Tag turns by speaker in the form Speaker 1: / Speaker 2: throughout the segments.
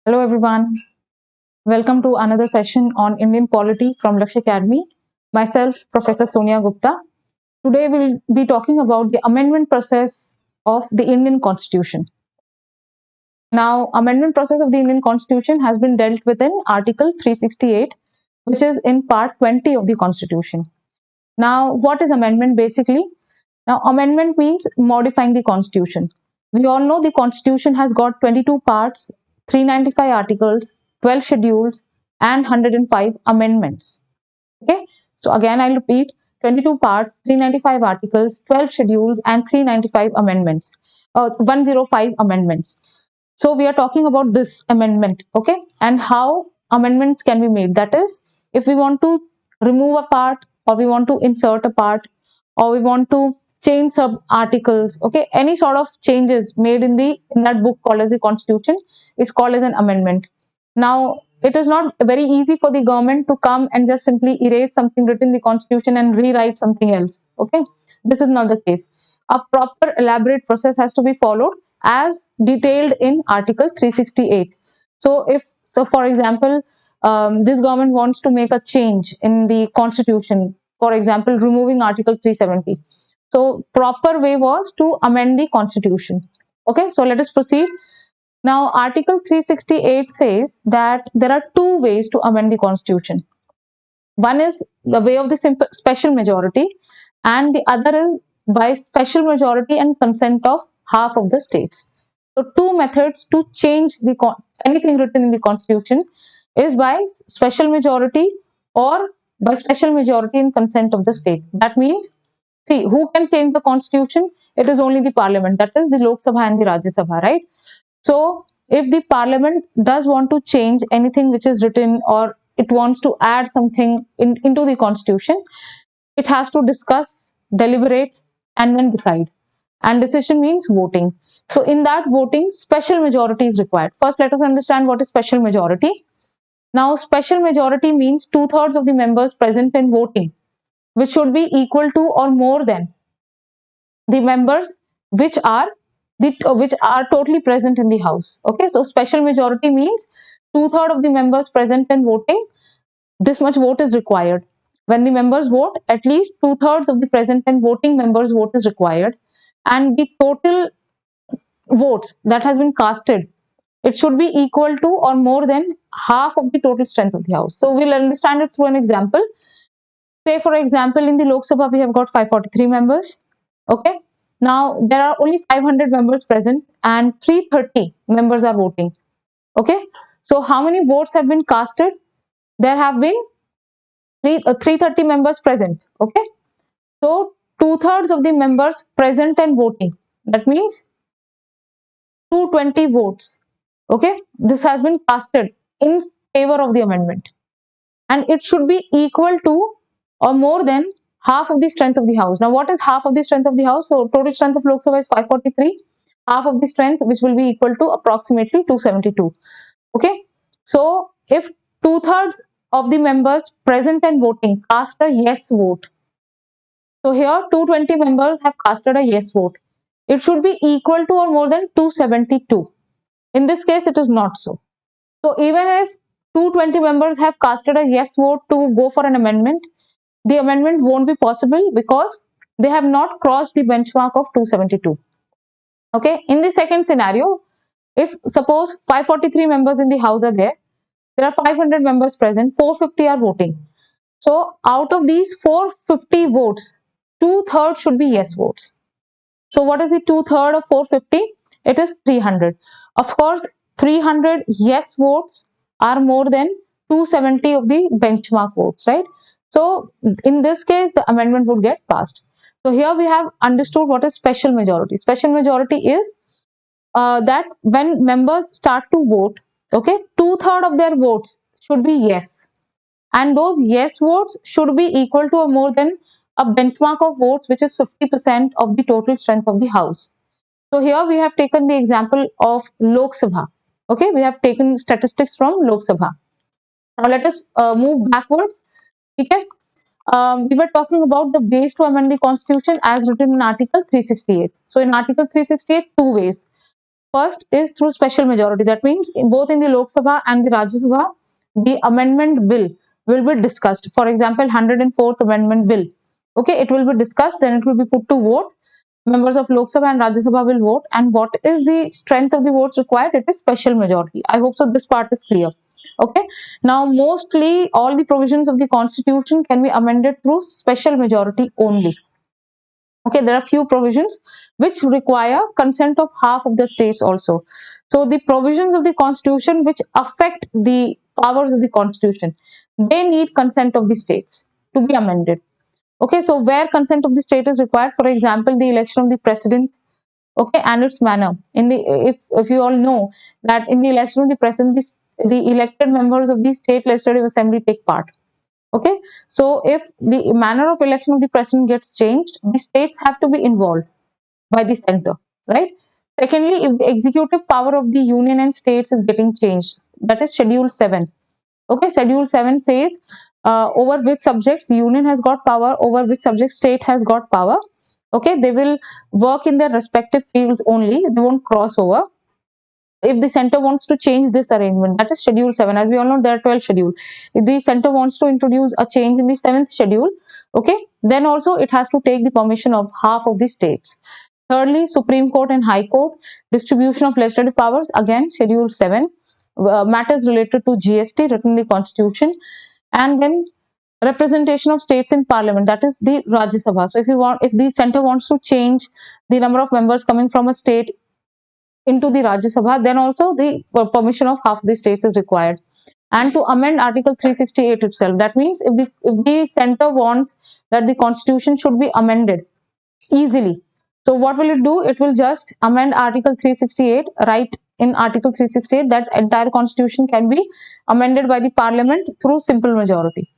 Speaker 1: Hello everyone, welcome to another session on Indian polity from 𝐮𝐩𝐥𝐥𝐶𝐻 Academy. Myself, Professor Sonia Gupta. Today we'll be talking about the amendment process of the Indian Constitution. Now, amendment process of the Indian Constitution has been dealt with in Article 368, which is in Part 20 of the Constitution. Now, what is amendment basically? Now, amendment means modifying the Constitution. We all know the Constitution has got 22 parts, 395 articles, 12 schedules, and 105 amendments. Okay, so again, I'll repeat 22 parts, 395 articles, 12 schedules, and 395 amendments, 105 amendments. So, we are talking about this amendment, okay, and how amendments can be made. That is, if we want to remove a part, or we want to insert a part, or we want to change sub articles, okay, any sort of changes made in that book called as the Constitution, it's called as an amendment. Now, it is not very easy for the government to come and just simply erase something written in the Constitution and rewrite something else. Okay, this is not the case. A proper elaborate process has to be followed as detailed in Article 368. So for example, this government wants to make a change in the Constitution, for example, removing Article 370. So proper way was to amend the Constitution. Okay, so let us proceed. Now, Article 368 says that there are two ways to amend the Constitution. One is the way of the special majority, and the other is by special majority and consent of half of the states. So, two methods to change anything written in the Constitution is by special majority or by special majority and consent of the state. That means, see, who can change the Constitution? It is only the Parliament, that is the Lok Sabha and the Rajya Sabha, right? So, if the Parliament does want to change anything which is written, or it wants to add something into the Constitution, it has to discuss, deliberate, and then decide. And decision means voting. So, in that voting, special majority is required. First, let us understand what is special majority. Now, special majority means 2/3 of the members present in voting, which should be equal to or more than the members which are totally present in the house. Okay, so special majority means 2/3 of the members present and voting. This much vote is required. When the members vote, at least 2/3 of the present and voting members vote is required, and the total votes that has been casted, it should be equal to or more than half of the total strength of the house. So we'll understand it through an example. Say for example, in the Lok Sabha we have got 543 members. Okay, now there are only 500 members present and 330 members are voting. Okay, so how many votes have been casted? There have been 330 members present. Okay, so 2/3 of the members present and voting, that means 220 votes. Okay, this has been casted in favor of the amendment, and it should be equal to or more than half of the strength of the house. Now, what is half of the strength of the house? So, total strength of Lok Sabha is 543. Half of the strength, which will be equal to approximately 272. Okay, so if 2/3 of the members present and voting cast a yes vote, so here 220 members have casted a yes vote, it should be equal to or more than 272. In this case, it is not so. So even if 220 members have casted a yes vote to go for an amendment, the amendment won't be possible because they have not crossed the benchmark of 272. Okay, in the second scenario, if suppose 543 members in the house are there are 500 members present, 450 are voting. So out of these 450 votes, 2/3 should be yes votes. So what is the 2/3 of 450? It is 300. Of course, 300 yes votes are more than 270 of the benchmark votes, right? So in this case, the amendment would get passed. So here we have understood what is special majority. Special majority is that when members start to vote, okay, 2/3 of their votes should be yes, and those yes votes should be equal to or more than a benchmark of votes, which is 50% of the total strength of the house. So here we have taken the example of Lok Sabha. Okay, we have taken statistics from Lok Sabha. Now let us move backwards. Okay, we were talking about the ways to amend the Constitution as written in Article 368. So in Article 368, two ways. First is through special majority. That means both in the Lok Sabha and the Rajya Sabha, the amendment bill will be discussed. For example, 104th amendment bill. Okay, it will be discussed, then it will be put to vote. Members of Lok Sabha and Rajya Sabha will vote. And what is the strength of the votes required? It is special majority. I hope so this part is clear. Okay, now mostly all the provisions of the constitution can be amended through special majority only. Okay, there are few provisions which require consent of half of the states also. So the provisions of the constitution which affect the powers of the constitution, they need consent of the states to be amended. Okay, so where consent of the state is required, for example, the election of the president, okay, and its manner. In the if you all know that in the election of the president, the elected members of the state legislative assembly take part. Okay, so if the manner of election of the president gets changed, the states have to be involved by the center, right? Secondly, if the executive power of the union and states is getting changed, that is Schedule 7. Okay, Schedule 7 says over which subjects union has got power, over which subjects state has got power. Okay, they will work in their respective fields only, they won't cross over. If the center wants to change this arrangement, that is Schedule 7, as we all know there are 12 schedules. If the center wants to introduce a change in the 7th schedule, okay, then also it has to take the permission of half of the states. Thirdly, Supreme Court and High Court, distribution of legislative powers, again Schedule 7, matters related to GST written in the constitution. And then representation of states in parliament, that is the Rajya Sabha. So if the center wants to change the number of members coming from a state into the Rajya Sabha, then also the permission of half the states is required. And to amend Article 368 itself, that means if the center wants that the constitution should be amended easily, so what will it do? It will just amend Article 368, right? In Article 368, that entire constitution can be amended by the parliament through simple majority.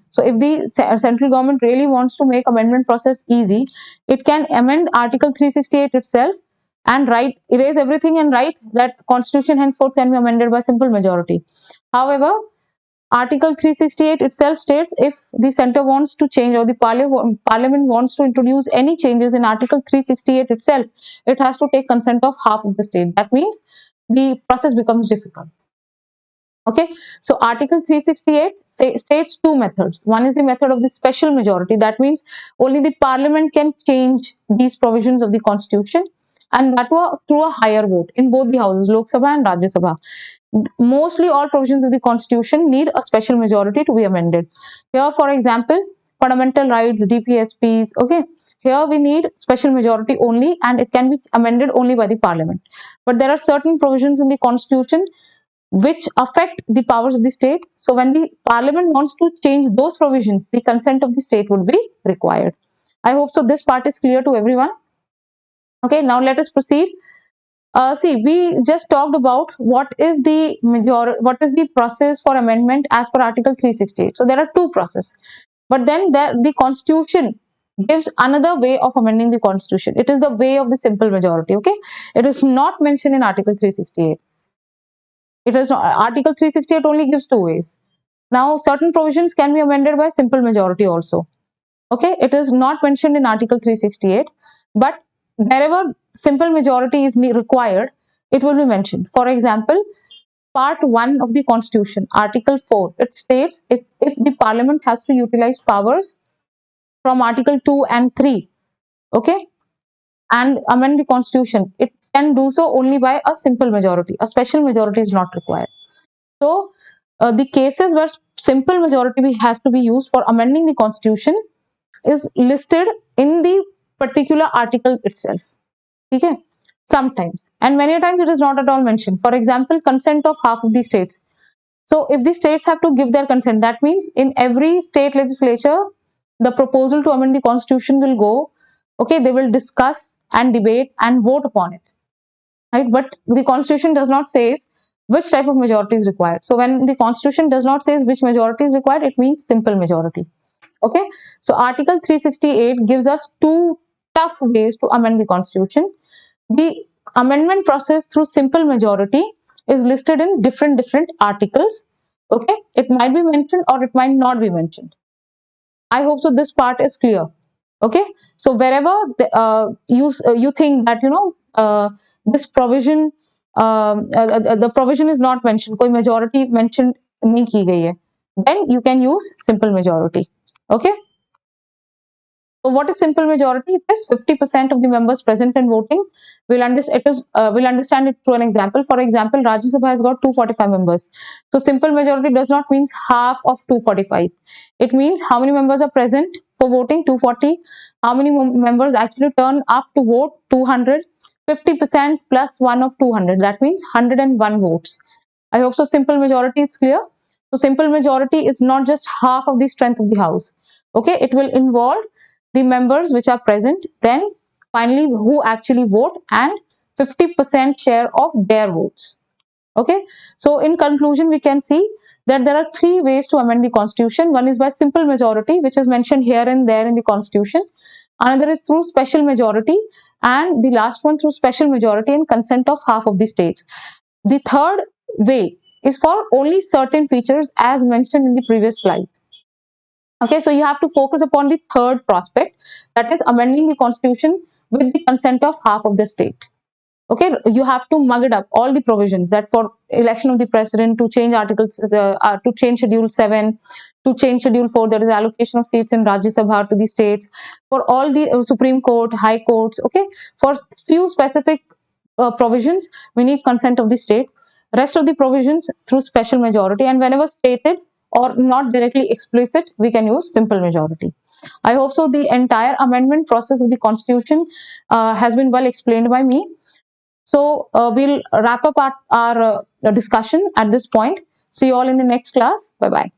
Speaker 1: So if the central government really wants to make amendment process easy, it can amend Article 368 itself and erase everything and write that constitution henceforth can be amended by simple majority. However, Article 368 itself states if the center wants to change or the parliament wants to introduce any changes in Article 368 itself, it has to take consent of half of the state. That means the process becomes difficult. Okay, so Article 368 states two methods. One is the method of the special majority. That means only the parliament can change these provisions of the constitution, and that was through a higher vote in both the houses, Lok Sabha and Rajya Sabha. Mostly all provisions of the constitution need a special majority to be amended. Here, for example, fundamental rights, DPSPs, okay, here we need special majority only, and it can be amended only by the parliament. But there are certain provisions in the constitution which affect the powers of the state. So when the parliament wants to change those provisions, the consent of the state would be required. I hope so this part is clear to everyone. Okay, now let us proceed. See, we just talked about what is the process for amendment as per Article 368. So there are two processes, but then the constitution gives another way of amending the constitution. It is the way of the simple majority. Okay, it is not mentioned in Article 368. It is not, Article 368 only gives two ways. Now, certain provisions can be amended by simple majority also. Okay, it is not mentioned in Article 368, but wherever simple majority is required, it will be mentioned. For example, Part 1 of the Constitution, Article 4, it states if the Parliament has to utilize powers from Article 2 and 3, okay, and amend the Constitution, it can do so only by a simple majority. A special majority is not required. So, the cases where simple majority has to be used for amending the Constitution is listed in the particular article itself. Okay, sometimes, and many times it is not at all mentioned. For example, consent of half of the states. So if the states have to give their consent, that means in every state legislature, the proposal to amend the constitution will go. Okay, they will discuss and debate and vote upon it, right? But the constitution does not say which type of majority is required. So when the constitution does not say which majority is required, it means simple majority. Okay, so Article 368 gives us two tough ways to amend the constitution. The amendment process through simple majority is listed in different articles. Okay, it might be mentioned or it might not be mentioned. I hope so this part is clear. Okay, so wherever you think that this provision, the provision is not mentioned, कोई majority mentioned नहीं की गई है, then you can use simple majority. Okay. So what is simple majority? It is 50% of the members present and voting. We'll understand it through an example. For example, Rajya Sabha has got 245 members. So simple majority does not mean half of 245. It means how many members are present for voting, 240. How many members actually turn up to vote, 200. 50% plus 1 of 200. That means 101 votes. I hope so. Simple majority is clear. So simple majority is not just half of the strength of the house. Okay, it will involve the members which are present, then finally who actually vote, and 50% share of their votes. Okay, so in conclusion, we can see that there are three ways to amend the constitution. One is by simple majority, which is mentioned here and there in the constitution. Another is through special majority, and the last one through special majority and consent of half of the states. The third way is for only certain features as mentioned in the previous slide. Okay, so you have to focus upon the third prospect, that is amending the constitution with the consent of half of the state. Okay, you have to mug it up all the provisions, that for election of the president, to change articles, to change schedule 7, to change schedule 4, that is allocation of seats in Rajya Sabha to the states, for all the Supreme Court, high courts. Okay, for few specific provisions we need consent of the state, rest of the provisions through special majority, and whenever stated or not directly explicit, we can use simple majority. I hope so. The entire amendment process of the constitution has been well explained by me. So we'll wrap up our discussion at this point. See you all in the next class. Bye bye.